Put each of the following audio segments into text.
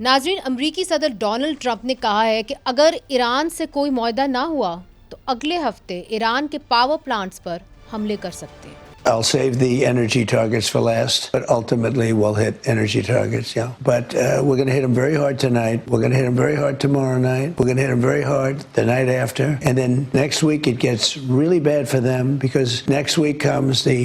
ناظرین، امریکی صدر ڈونلڈ ٹرمپ نے کہا ہے کہ اگر ایران سے کوئی معاہدہ نہ ہوا تو اگلے ہفتے ایران کے پاور پلانٹس پر حملے کر سکتے ہیں. I'll save the energy targets for last, but ultimately we'll hit energy targets, yeah. But we're going to hit them very hard tonight. We're going to hit them very hard tomorrow night. We're going to hit them very hard the night after. And then next week it gets really bad for them because next week comes the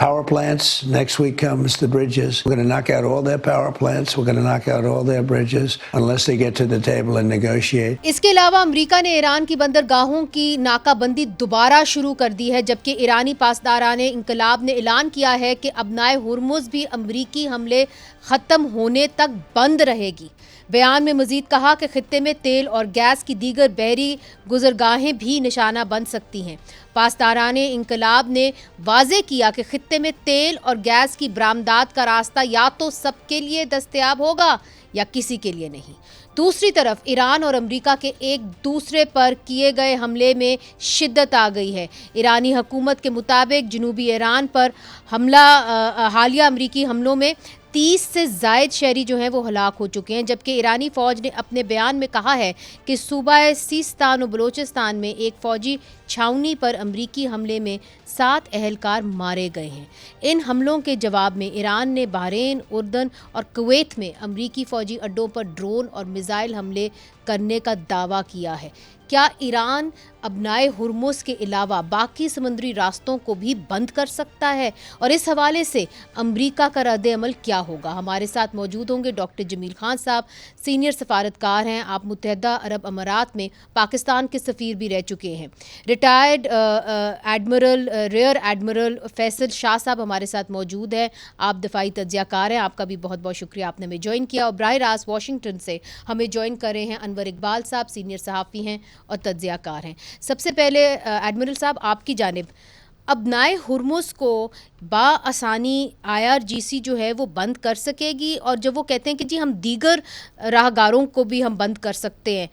power plants. Next week comes the bridges. We're going to knock out all their power plants. We're going to knock out all their bridges unless they get to the table and negotiate. اس کے علاوہ امریکہ نے ایران کی بندرگاہوں کی ناکہ بندی دوبارہ شروع کر دی ہے، جبکہ ایرانی پاسداران انقلاب نے اعلان کیا ہے کہ ابنائے ہرمز بھی امریکی حملے ختم ہونے تک بند رہے گی. بیان میں مزید کہا کہ خطے میں تیل اور گیس کی دیگر بحری گزرگاہیں بھی نشانہ بن سکتی ہیں. پاسداران انقلاب نے واضح کیا کہ خطے میں تیل اور گیس کی برآمدات کا راستہ یا تو سب کے لیے دستیاب ہوگا یا کسی کے لیے نہیں. دوسری طرف ایران اور امریکہ کے ایک دوسرے پر کیے گئے حملے میں شدت آ گئی ہے. ایرانی حکومت کے مطابق جنوبی ایران پر حالیہ امریکی حملوں میں 30 سے زائد شہری جو ہیں وہ ہلاک ہو چکے ہیں، جبکہ ایرانی فوج نے اپنے بیان میں کہا ہے کہ صوبہ سیستان و بلوچستان میں ایک فوجی چھاؤنی پر امریکی حملے میں 7 اہلکار مارے گئے ہیں. ان حملوں کے جواب میں ایران نے بحرین، اردن اور کویت میں امریکی فوجی اڈوں پر ڈرون اور میزائل حملے کرنے کا دعویٰ کیا ہے. کیا ایران ابنائے ہرمز کے علاوہ باقی سمندری راستوں کو بھی بند کر سکتا ہے؟ اور اس حوالے سے امریکہ کا رد عمل کیا ہوگا؟ ہمارے ساتھ موجود ہوں گے ڈاکٹر جمیل خان صاحب، سینئر سفارتکار ہیں، آپ متحدہ عرب امارات میں پاکستان کے سفیر بھی رہ چکے ہیں. Retired admiral rear admiral Faisal Shah صاحب ہمارے ساتھ موجود ہیں، آپ دفاعی تجزیہ کار ہیں. آپ کا بھی بہت بہت شکریہ، آپ نے ہمیں جوائن کیا. اور براہ راست واشنگٹن سے ہمیں جوائن کر رہے ہیں انور اقبال صاحب، سینئر صحافی ہیں اور تجزیہ کار ہیں. سب سے پہلے ایڈمرل صاحب آپ کی جانب، ابنائے ہرمز کو بآسانی IRGC جو ہے وہ بند کر سکے گی؟ اور جب وہ کہتے ہیں کہ جی ہم دیگر راہگاروں کو بھی ہم بند کر سکتے ہیں،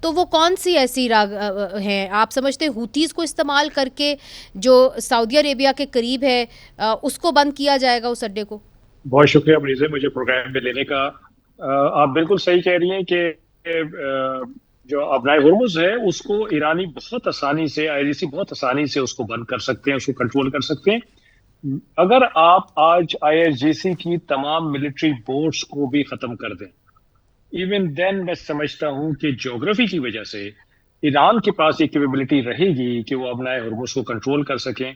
تو وہ کون سی ایسی راہ ہیں؟ آپ سمجھتے ہیں ہوتیز کو استعمال کر کے جو سعودی عربیہ کے قریب ہے اس کو بند کیا جائے گا، اس اڈے کو؟ بہت شکریہ مریض مجھے پروگرام میں لینے کا. آپ بالکل صحیح کہہ رہی ہیں کہ جو ابنائے ہرمز ہے اس کو ایرانی بہت آسانی سے IRGC بہت آسانی سے اس کو بند کر سکتے ہیں، اس کو کنٹرول کر سکتے ہیں. اگر آپ آج IRGC کی تمام ملٹری بورڈز کو بھی ختم کر دیں، ایون دین میں سمجھتا ہوں کہ جغرافی کی وجہ سے ایران کے پاس یہ کیپیبلٹی رہے گی کہ وہ ابنائے ہرمز کو کنٹرول کر سکیں.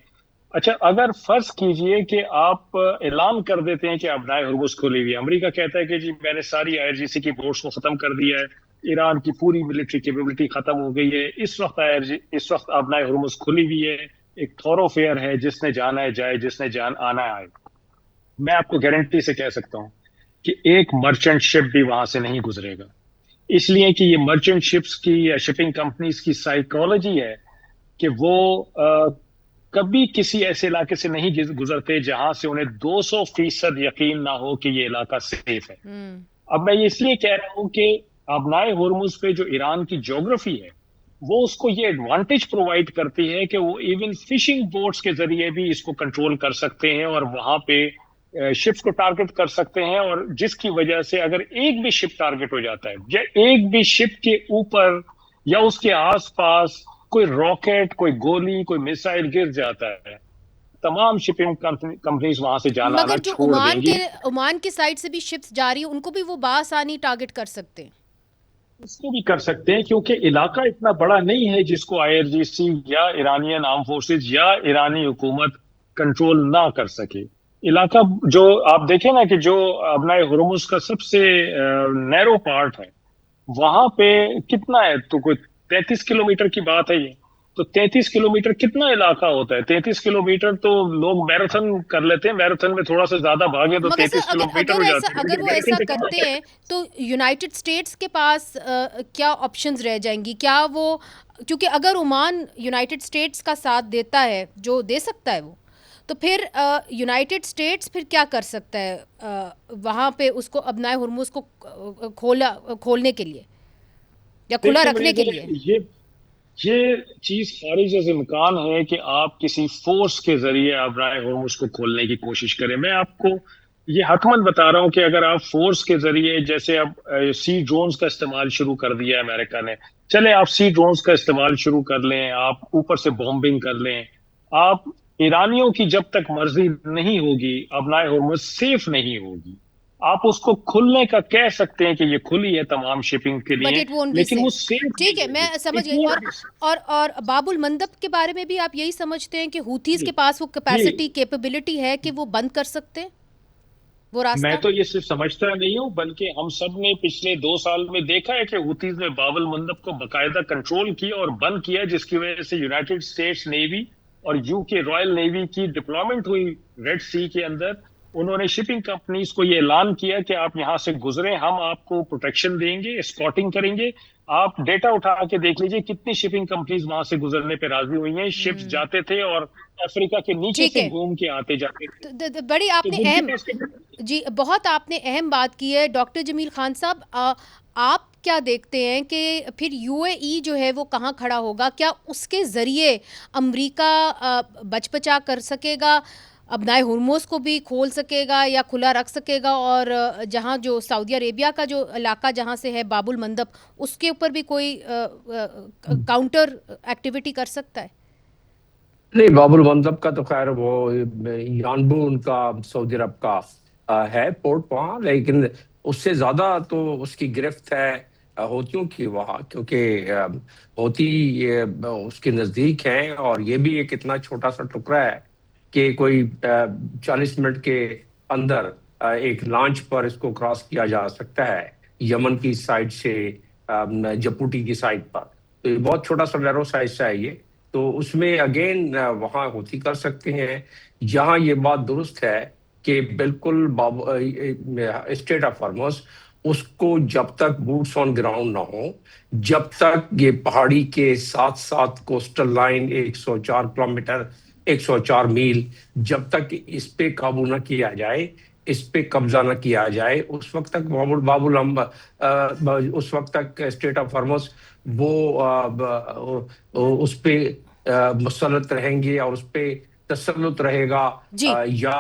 اچھا، اگر فرض کیجئے کہ آپ اعلان کر دیتے ہیں کہ ابنائے ہرمز کھلی ہوئی ہے، امریکہ کہتا ہے کہ جی میں نے ساری IRGC کی بورڈز کو ختم کر دیا ہے، ایران کی پوری ملٹری کیپیبلٹی ختم ہو گئی ہے، اس وقت ابنائے ہرمز کھلی ہوئی ہے، ایک تھورو فیئر ہے، جس نے جانا ہے جائے، جس نے آنا آئے. میں آپ کو گارنٹی سے کہہ سکتا ہوں کہ ایک مرچنٹ شپ بھی وہاں سے نہیں گزرے گا، اس لیے کہ یہ مرچنٹ شپس کی یا شپنگ کمپنیز کی سائیکالوجی ہے کہ وہ کبھی کسی ایسے علاقے سے نہیں گزرتے جہاں سے انہیں 200% یقین نہ ہو کہ یہ علاقہ سیف ہے. اب میں یہ اس لیے کہہ رہا ہوں کہ ابنائے ہرمز پہ جو ایران کی جغرافی ہے وہ اس کو یہ ایڈوانٹیج پرووائڈ کرتی ہے کہ وہ ایون فشنگ بوٹس کے ذریعے بھی اس کو کنٹرول کر سکتے ہیں اور وہاں پہ شپس کو ٹارگٹ کر سکتے ہیں. اور جس کی وجہ سے اگر ایک بھی شپ ٹارگٹ ہو جاتا ہے یا ایک بھی شپ کے اوپر یا اس کے آس پاس کوئی راکٹ، کوئی گولی، کوئی میسائل گر جاتا ہے، تمام شپنگ کمپنیز وہاں سے جانا آنا چھوڑ دیں گی. عمان کی سائڈ سے بھی شپس جاری ہیں، ان کو بھی وہ بآسانی ٹارگٹ کر سکتے ہیں. اس کو بھی کر سکتے ہیں کیونکہ علاقہ اتنا بڑا نہیں ہے جس کو IRGC یا ایرانین آرم فورسز یا ایرانی حکومت کنٹرول نہ کر سکے. علاقہ جو آپ دیکھیں نا کہ جو ابنائے ہرمز کا سب سے نیرو پارٹ ہے وہاں پہ کتنا ہے، تو کوئی 33 کلومیٹر کی بات ہے. یہ تو 33 کلومیٹر کتنا علاقہ ہوتا ہے؟ 33 کلومیٹر تو لوگ میراتھن کر لیتے ہیں، میراتھن میں تھوڑا سا زیادہ بھاگے تو 33 کلومیٹر ہو جاتے ہیں. اگر وہ ایسا کرتے ہیں تو یونائٹڈ اسٹیٹس کے پاس کیا آپشنز رہ جائیں گی؟ کیا وہ، کیونکہ اگر عمان یونائٹڈ اسٹیٹس کا ساتھ دیتا ہے، جو دے سکتا ہے وہ، تو پھر یونائٹڈ اسٹیٹس پھر کیا کر سکتا ہے وہاں پہ اس کو ابنائے ہرمز کو کھولنے کے لیے یا کھلا رکھنے کے لیے؟ یہ چیز خارج از امکان ہے کہ آپ کسی فورس کے ذریعے ابنائے ہرمز کو کھولنے کی کوشش کریں. میں آپ کو یہ حتمن بتا رہا ہوں کہ اگر آپ فورس کے ذریعے، جیسے اب سی ڈرونز کا استعمال شروع کر دیا ہے امریکہ نے، چلے آپ سی ڈرونز کا استعمال شروع کر لیں، آپ اوپر سے بومبنگ کر لیں، آپ ایرانیوں کی جب تک مرضی نہیں ہوگی ابنائے ہرمز سیف نہیں ہوگی. آپ اس کو کھلنے کا کہہ سکتے ہیں کہ یہ کھلی ہے تمام شپنگ کے بٹ لیے، اٹ وونٹ بی لیکن وہ سیف. سیف ٹھیک ہے، نہیں میں ہوگی. سمجھ It گئی. won't be safe. اور باب المندب کے بارے میں بھی آپ یہی سمجھتے ہیں کہ ہوتھیز جی کے پاس وہ کیپیسٹی جی، کیپیبلٹی ہے کہ وہ بند کر سکتے ہیں وہ راستہ؟ میں تو یہ صرف سمجھتا نہیں ہوں، بلکہ ہم سب نے پچھلے 2 سال میں دیکھا ہے کہ ہوتیز نے باب المندب کو باقاعدہ کنٹرول کیا اور بند کیا، جس کی وجہ سے یونائٹڈ اسٹیٹس نیوی اور یو کے رائل نیوی کی ڈپلوائمنٹ ہوئی ریڈ سی کے اندر. انہوں نے شپنگ کمپنیز کو یہ اعلان کیا کہ آپ یہاں سے گزریں، ہم آپ کو پروٹیکشن دیں گے، اسکاٹنگ کریں گے. آپ ڈیٹا اٹھا کے دیکھ لیجئے کتنی شپنگ کمپنیز وہاں سے گزرنے پہ راضی ہوئی ہیں. شپس جاتے تھے اور افریقہ کے نیچے ٹھیک سے ہے، گھوم کے آتے جاتے تھے. بڑی آپ تو نے جن کے اہم، پاس جی بہت آپ نے اہم بات کی ہے ڈاکٹر جمیل خان صاحب. آپ کیا دیکھتے ہیں کہ پھر یو اے ای جو ہے وہ کہاں کھڑا ہوگا؟ کیا اس کے ذریعے امریکہ بچ بچا کر سکے گا، ابنائے ہرموز کو بھی کھول سکے گا یا کھلا رکھ سکے گا، اور جہاں جو سعودی عربیہ کا جو علاقہ جہاں سے ہے باب المندب، اس کے اوپر بھی کوئی کاؤنٹر ایکٹیویٹی کر سکتا ہے؟ نہیں، باب المندب کا تو خیر وہ یانبو ان کا سعودی عرب کا ہے پورٹ وہاں، لیکن اس سے زیادہ تو اس کی گرفت ہے ہوتیوں کی وہاں، کیونکہ ہوتی اس کے نزدیک ہیں، اور یہ بھی ایک اتنا چھوٹا سا ٹکڑا ہے کہ کوئی 40 منٹ کے اندر ایک لانچ پر اس کو کراس کیا جا سکتا ہے یمن کی سائڈ سے جپوٹی کی سائڈ پر. تو یہ بہت چھوٹا سا نیرو سائز ہے یہ. تو اس میں اگین وہاں ہوتی کر سکتے ہیں. جہاں یہ بات درست ہے کہ بالکل اسٹیٹ آف ہرمز اس کو جب تک بوٹس آن گراؤنڈ نہ ہو، جب تک یہ پہاڑی کے ساتھ ساتھ کوسٹل لائن 104 کلومیٹر 104 میل، جب تک اس پہ قابو نہ کیا جائے، اس پہ قبضہ نہ کیا جائے، اس وقت تک اس وقت تک اسٹیٹ آف ہرمز وہ اس پہ مسلط رہیں گے اور اس پہ تسلط رہے گا، جی یا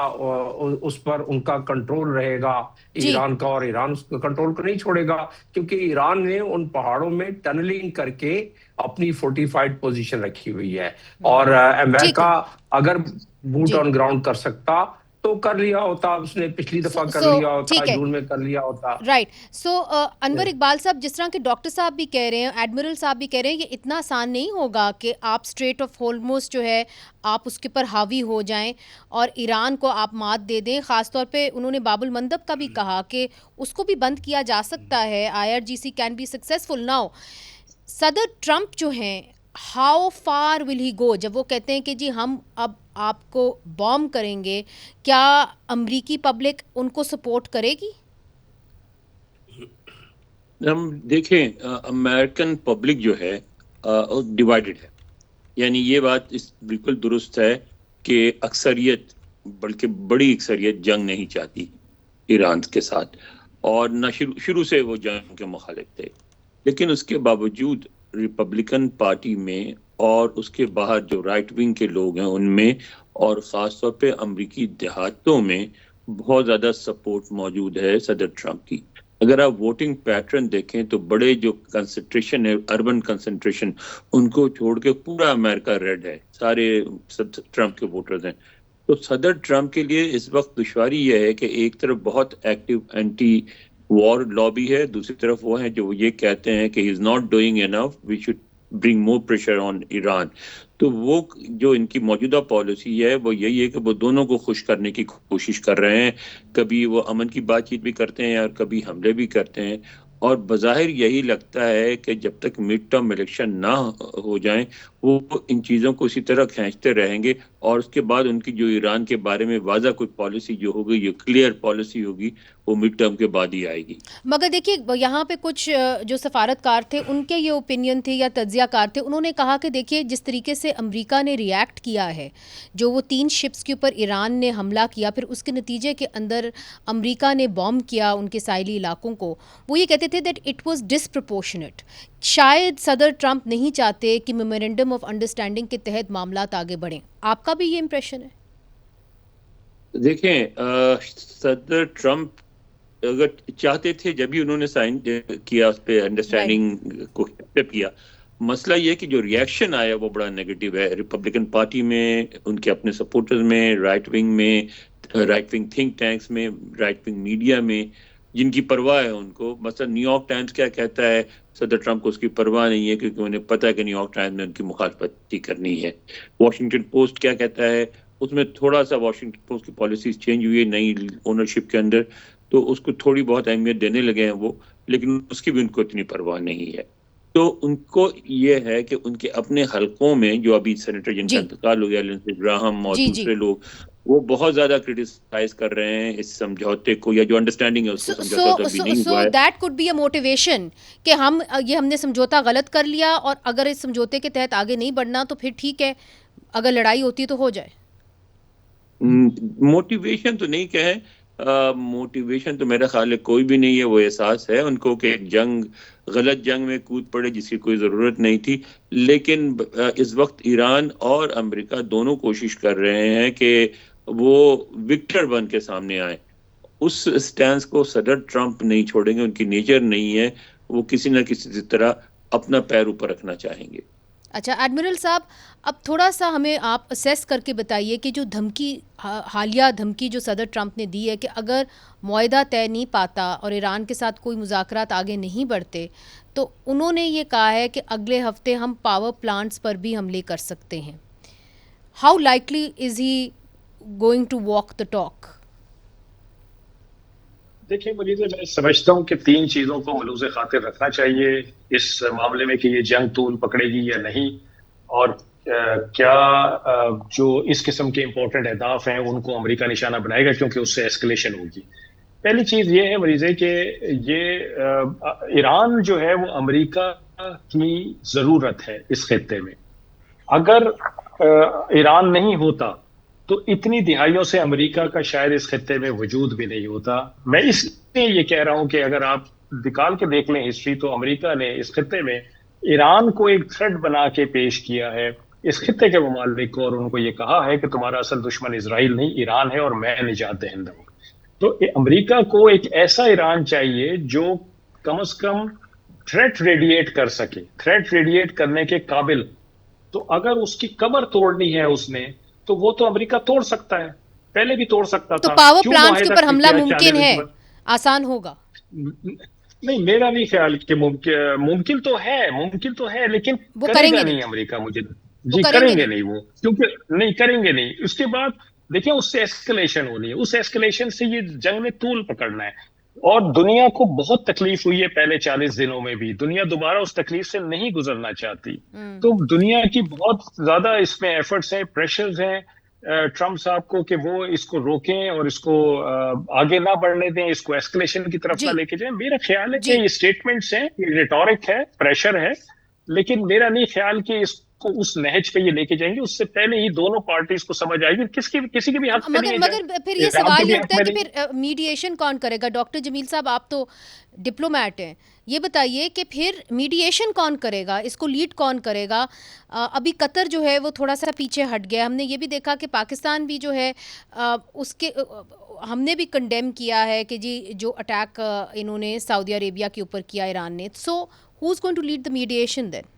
اس پر ان کا کنٹرول رہے گا جی ایران کا، اور ایران اس کنٹرول کو نہیں چھوڑے گا، کیونکہ ایران نے ان پہاڑوں میں ٹنلنگ کر کے اپنی فورٹیفائڈ پوزیشن رکھی ہوئی ہے. اور ٹھیک ہے امریکہ اگر بوٹ جی. آن گراؤنڈ کر سکتا تو کر لیا ہوتا، اس نے پچھلی دفعہ کر لیا ہوتا، ٹھیک ہے، جون میں کر لیا ہوتا. رائٹ. سو انور اقبال صاحب، جس طرح کے ڈاکٹر صاحب بھی کہہ رہے ہیں، ایڈمرل صاحب بھی کہہ رہے ہیں، یہ اتنا آسان نہیں ہوگا کہ آپ اسٹریٹ آف ہورموز جو ہے آپ اس کے پر حاوی ہو جائیں اور ایران کو آپ مات دے دیں. خاص طور پہ انہوں نے باب المندب کا بھی کہا کہ اس کو بھی بند کیا جا سکتا ہے. IRGC can be successful. Now صدر ٹرمپ جو ہیں، ہاؤ فار ول ہی گو؟ جب وہ کہتے ہیں کہ جی ہم اب آپ کو بوم کریں گے، کیا امریکی پبلک ان کو سپورٹ کرے گی؟ ہم دیکھیں امریکن پبلک جو ہے ڈیوائیڈڈ ہے. یعنی یہ بات بالکل درست ہے کہ اکثریت، بلکہ بڑی اکثریت جنگ نہیں چاہتی ایران کے ساتھ، اور نہ شروع سے وہ جنگ کے مخالف تھے. لیکن اس کے باوجود ریپبلکن پارٹی میں اور اس کے باہر جو رائٹ ونگ کے لوگ ہیں ان میں، اور خاص طور پہ امریکی دیہاتوں میں بہت زیادہ سپورٹ موجود ہے صدر ٹرمپ کی. اگر آپ ووٹنگ پیٹرن دیکھیں تو بڑے جو کنسنٹریشن ہے، اربن کنسنٹریشن، ان کو چھوڑ کے پورا امریکہ ریڈ ہے، سارے ٹرمپ کے ووٹرز ہیں. تو صدر ٹرمپ کے لیے اس وقت دشواری یہ ہے کہ ایک طرف بہت ایکٹیو اینٹی وار لابی ہے، دوسری طرف وہ ہیں جو یہ کہتے ہیں کہ he is not doing enough, we should bring more pressure on Iran. تو وہ جو ان کی موجودہ پالیسی ہے وہ یہی ہے کہ وہ دونوں کو خوش کرنے کی کوشش کر رہے ہیں. کبھی وہ امن کی بات چیت بھی کرتے ہیں اور کبھی حملے بھی کرتے ہیں. اور بظاہر یہی لگتا ہے کہ جب تک مڈ ٹرم الیکشن نہ ہو جائیں وہ ان چیزوں کو اسی طرح کھینچتے رہیں گے، اور اس کے بعد ان کی جو ایران کے بارے میں واضح کوئی پالیسی جو ہوگی، یہ کلیئر پالیسی ہوگی، وہ مڈ ٹرم کے بعد ہی آئے گی. مگر دیکھیے یہاں پہ کچھ جو سفارتکار تھے ان کے یہ اوپینین تھے یا تجزیہ کار تھے، انہوں نے کہا کہ دیکھیے جس طریقے سے امریکہ نے ریئیکٹ کیا ہے، جو وہ 3 شپس کے اوپر ایران نے حملہ کیا، پھر اس کے نتیجے کے اندر امریکہ نے بوم کیا ان کے ساحلی علاقوں کو، وہ یہ کہتے تھے دیٹ اٹ واز ڈسپرپورشنیٹ. شاید صدر ٹرمپ نہیں چاہتے کہ میمورینڈم آف انڈرسٹینڈنگ کے تحت معاملات آگے بڑھیں. آپ کا بھی یہ امپریشن ہے؟ دیکھیں صدر ٹرمپ اگر چاہتے تھے جب بھی انہوں نے سائن کیا اس پہ انڈرسٹینڈنگ کو ایکسیپٹ کیا. مسئلہ یہ کہ جو ریئیکشن آیا وہ بڑا نیگیٹو ہے ریپبلکن پارٹی میں, ان کے اپنے سپورٹرز میں, رائٹ ونگ تھنک ٹینکس میں, رائٹ ونگ میڈیا میں, جن کی پرواہ ہے ان کو. مثلا نیو یارک ٹائمز کیا کہتا ہے, صدر ٹرمپ کو اس کی پرواہ نہیں ہے کیونکہ انہیں پتہ ہے کہ نیو یارک ٹائمز میں ان کی مخالفت کرنی ہے. واشنگٹن پوسٹ کیا کہتا ہے, اس میں تھوڑا سا واشنگٹن پوسٹ کی پالیسیز چینج ہوئی ہے نئی اونرشپ کے اندر, تو اس کو تھوڑی بہت اہمیت دینے لگے ہیں وہ, لیکن اس کی بھی ان کو اتنی پرواہ نہیں ہے. تو ان کو یہ ہے کہ ان کے اپنے حلقوں میں جو ابھی سینیٹر جن کا انتقال ہو گیا, لنزے گراہم اور دوسرے لوگ, وہ بہت زیادہ کرٹیسائز کر رہے ہیں اس سمجھوتے کو, یا جو انڈرسٹینڈنگ ہے اس کو سمجھوتا تو ابھی نہیں ہوا ہے. So that could be a motivation کہ ہم نے سمجھوتا غلط کر لیا, اور اگر اس سمجھوتے کے تحت آگے نہیں بڑھنا تو پھر ٹھیک ہے, اگر لڑائی ہوتی تو ہو جائے. موٹیویشن تو نہیں کہیں, موٹیویشن تو میرا خیال ہے کوئی بھی نہیں ہے. وہ احساس ہے ان کو کہ ایک غلط جنگ میں کود پڑے جس کی کوئی ضرورت نہیں تھی. لیکن اس وقت ایران اور امریکہ دونوں کوشش کر رہے ہیں کہ وہ وکٹر بن کے سامنے آئیں. اس سٹینس کو صدر ٹرمپ نہیں چھوڑیں گے, ان کی نیچر نہیں ہے, وہ کسی نہ کسی طرح اپنا پیر اوپر رکھنا چاہیں گے. اچھا ایڈمرل صاحب, اب تھوڑا سا ہمیں آپ اسیس کر کے بتائیے کہ جو حالیہ دھمکی جو صدر ٹرمپ نے دی ہے کہ اگر معاہدہ طے نہیں پاتا اور ایران کے ساتھ کوئی مذاکرات آگے نہیں بڑھتے, تو انہوں نے یہ کہا ہے کہ اگلے ہفتے ہم پاور پلانٹس پر بھی حملے کر سکتے ہیں. How likely is he going to walk the talk? دیکھیں مجھے میں سمجھتا ہوں کہ 3 چیزوں کو ملحوظ خاطر رکھنا چاہیے اس معاملے میں کہ یہ جنگ طول پکڑے گی یا نہیں, اور کیا جو اس قسم کے امپورٹنٹ اہداف ہیں ان کو امریکہ نشانہ بنائے گا, کیونکہ اس سے ایسکلیشن ہوگی. پہلی چیز یہ ہے مریضے کہ یہ ایران جو ہے وہ امریکہ کی ضرورت ہے اس خطے میں. اگر ایران نہیں ہوتا تو اتنی دہائیوں سے امریکہ کا شاید اس خطے میں وجود بھی نہیں ہوتا. میں اس لیے یہ کہہ رہا ہوں کہ اگر آپ نکال کے دیکھ لیں ہسٹری, تو امریکہ نے اس خطے میں ایران کو ایک تھریٹ بنا کے پیش کیا ہے اس خطے کے ممالک کو, اور ان کو یہ کہا ہے کہ تمہارا اصل دشمن اسرائیل نہیں ایران ہے, اور میں نجات دہندہ ہوں. تو امریکہ کو ایک ایسا ایران چاہیے جو کم از کم تھریٹ ریڈیٹ کر سکے, تھریٹ ریڈیٹ کرنے کے قابل. تو اگر اس کی کمر توڑنی ہے اس نے, تو وہ تو امریکہ توڑ سکتا ہے, پہلے بھی توڑ سکتا تھا. تو پاور پلانٹس کے اوپر حملہ ممکن ہے, آسان ہوگا؟ نہیں, میرا نہیں خیال کہ ممکن تو ہے لیکن کرے گا نہیں امریکہ. مجھے کریں گے نہیں وہ, کیونکہ نہیں کریں گے نہیں. اس کے بعد دیکھیں اس سے ایسکلیشن ہونی ہے, اس ایسکلیشن سے یہ جنگ میں طول پکڑنا ہے. اور دنیا کو بہت تکلیف ہوئی ہے پہلے 40 دنوں میں بھی, دنیا دوبارہ اس تکلیف سے نہیں گزرنا چاہتی. تو دنیا کی بہت زیادہ اس میں ایفرٹس ہیں, پریشرز ہیں ٹرمپ صاحب کو کہ وہ اس کو روکیں اور اس کو آگے نہ بڑھنے دیں, اس کو ایسکلیشن کی طرف نہ لے کے جائیں. میرا خیال ہے کہ یہ اسٹیٹمنٹس ہیں, یہ ریٹورک ہے, پریشر ہے, لیکن میرا نہیں خیال کہ اس کو اس نہج پہ یہ لے کے جائیں گے. اس سے پہلے ہی دونوں پارٹیز کو سمجھ آئے گی کسی کے بھی حق میں نہیں ہے. مگر پھر یہ سوال اٹھتا ہے کہ پھر میڈیشن کون کرے گا؟ ڈاکٹر جمیل صاحب, آپ تو ڈپلومیٹ ہیں, یہ بتائیے کہ پھر میڈیشن کون کرے گا, اس کو لیڈ کون کرے گا؟ ابھی قطر جو ہے وہ تھوڑا سا پیچھے ہٹ گیا. ہم نے یہ بھی دیکھا کہ پاکستان بھی جو ہے اس کے ہم نے بھی کنڈیم کیا ہے کہ جی جو اٹیک انہوں نے سعودی عربیہ کے اوپر کیا ایران نے. So who is going to lead the mediation then?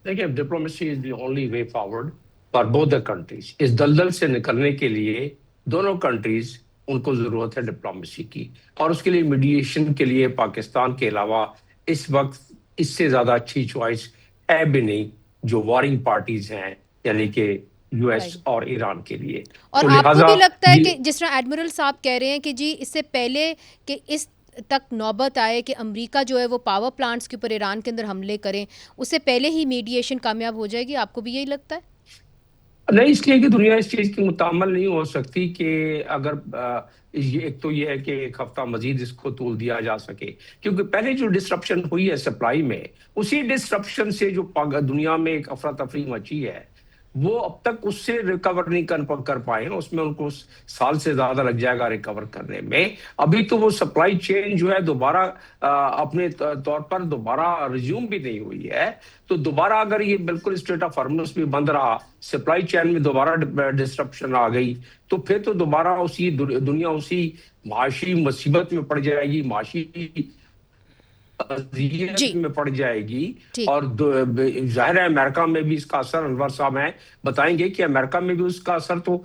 دیکھیں, diplomacy is the only way forward for both the countries. اس دلدل سے نکلنے کے لیے دونوں کنٹریز ان کو ضرورت ہے ڈپلومیسی کی, اور اس کے لیے میڈیشن کے لیے پاکستان کے علاوہ اس وقت اس سے زیادہ اچھی چوائس ہے بھی نہیں جو وارنگ پارٹیز ہیں, یعنی کہ یو ایس اور ایران کے لیے. اور آپ کو بھی لگتا ہے کہ جس طرح ایڈمرل صاحب کہہ رہے ہیں کہ جی اس سے پہلے کہ اس تک نوبت آئے کہ امریکہ جو ہے وہ پاور پلانٹس کے اوپر ایران کے اندر حملے کریں, اس سے پہلے ہی میڈیشن کامیاب ہو جائے گی؟ آپ کو بھی یہی لگتا ہے؟ نہیں, اس لیے کہ دنیا اس چیز کی متحمل نہیں ہو سکتی کہ اگر ایک تو یہ ہے کہ ایک ہفتہ مزید اس کو طول دیا جا سکے, کیونکہ پہلے جو ڈسرپشن ہوئی ہے سپلائی میں, اسی ڈسرپشن سے جو دنیا میں ایک افراتفری مچی ہے وہ اب تک اس سے ریکور نہیں کر پائے ہیں، اس میں ان کو سال سے زیادہ لگ جائے گا ریکور کرنے میں. ابھی تو وہ سپلائی چین جو ہے دوبارہ اپنے طور پر دوبارہ ریزیوم بھی نہیں ہوئی ہے. تو دوبارہ اگر یہ بالکل اسٹریٹ آف ہارمز بھی بند رہا، سپلائی چین میں دوبارہ ڈسٹرپشن آ گئی، تو پھر تو دوبارہ اسی دنیا اسی معاشی مصیبت میں پڑ جائے گی، معاشی اذیت میں پڑ جائے گی. اور ظاہر ہے امریکہ میں بھی اس کا اثر، انور صاحب ہیں بتائیں گے کہ امریکہ میں بھی اس کا اثر تو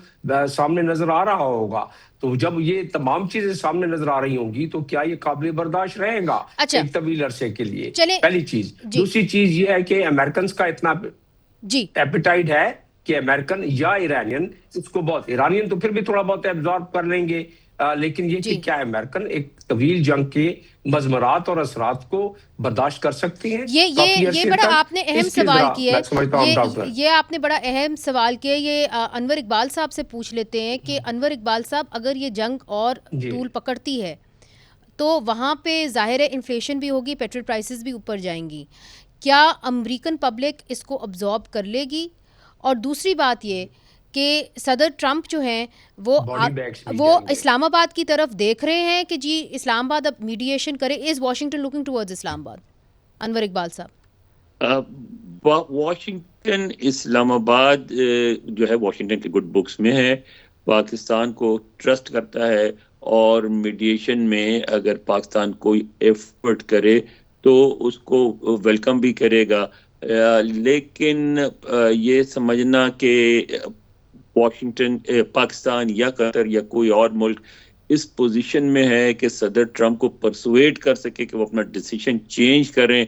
سامنے نظر آ رہا ہوگا. تو جب یہ تمام چیزیں سامنے نظر آ رہی ہوں گی تو کیا یہ قابل برداشت رہے گا ایک طویل عرصے کے لیے؟ پہلی چیز. دوسری چیز یہ ہے کہ امریکنز کا اتنا ایپیٹائٹ ہے کہ امریکن یا ایرانین اس کو بہت، ایرانین تو پھر بھی تھوڑا بہت ایبزارب کر لیں گے، لیکن یہ کہ کیا امریکن ایک طویل جنگ کے مضمرات اور اثرات کو برداشت کر سکتے ہیں؟ یہ بڑا آپ نے اہم سوال کیا ہے، یہ آپ نے بڑا اہم سوال کیا. یہ انور اقبال صاحب سے پوچھ لیتے ہیں کہ انور اقبال صاحب، اگر یہ جنگ اور طول پکڑتی ہے تو وہاں پہ ظاہر ہے انفلیشن بھی ہوگی، پیٹرول پرائسز بھی اوپر جائیں گی، کیا امریکن پبلک اس کو ابزارب کر لے گی؟ اور دوسری بات یہ کہ صدر ٹرمپ جو ہیں وہ اسلام آباد کی طرف دیکھ رہے ہیں کہ جی اسلام آباد اب میڈیشن کرے. از واشنگٹن لوکنگ ٹورڈز اسلام آباد؟ انور اقبال صاحب. واشنگٹن، اسلام آباد جو ہے واشنگٹن کے گڈ بکس میں ہے، پاکستان کو ٹرسٹ کرتا ہے، اور میڈیشن میں اگر پاکستان کوئی ایفرٹ کرے تو اس کو ویلکم بھی کرے گا. لیکن یہ سمجھنا کہ واشنگٹن، پاکستان یا قطر یا کوئی اور ملک اس پوزیشن میں ہے کہ صدر ٹرمپ کو پرسویٹ کر سکے کہ وہ اپنا ڈیسیشن چینج کریں،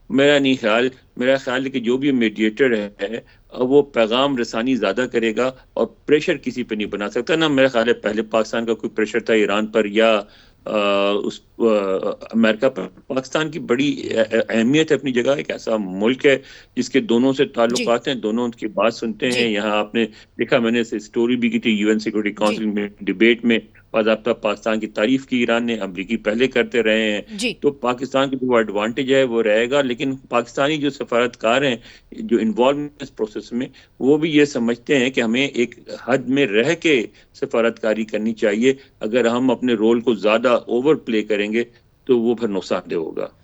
میرا نہیں خیال. میرا خیال ہے کہ جو بھی میڈیٹر ہے وہ پیغام رسانی زیادہ کرے گا اور پریشر کسی پہ نہیں بنا سکتا. نا میرا خیال ہے پہلے پاکستان کا کوئی پریشر تھا ایران پر یا اس امریکہ پر. پاکستان کی بڑی اہمیت ہے اپنی جگہ، ایک ایسا ملک ہے جس کے دونوں سے تعلقات ہیں، دونوں ان کی بات سنتے ہیں. یہاں آپ نے دیکھا، میں نے اسٹوری بھی کی تھی یو این سیکورٹی کونسل میں ڈیبیٹ میں، باضابطہ پاکستان کی تعریف کی ایران نے، امریکی پہلے کرتے رہے ہیں. تو پاکستان کی جو ایڈوانٹیج ہے وہ رہے گا. لیکن پاکستانی جو سفارتکار ہیں جو انوالو ہیں اس پروسیس میں، وہ بھی یہ سمجھتے ہیں کہ ہمیں ایک حد میں رہ کے سفارتکاری کرنی چاہیے. اگر ہم اپنے رول کو زیادہ اوور پلے کریں گے تو وہ پھر نقصان دہ ہوگا.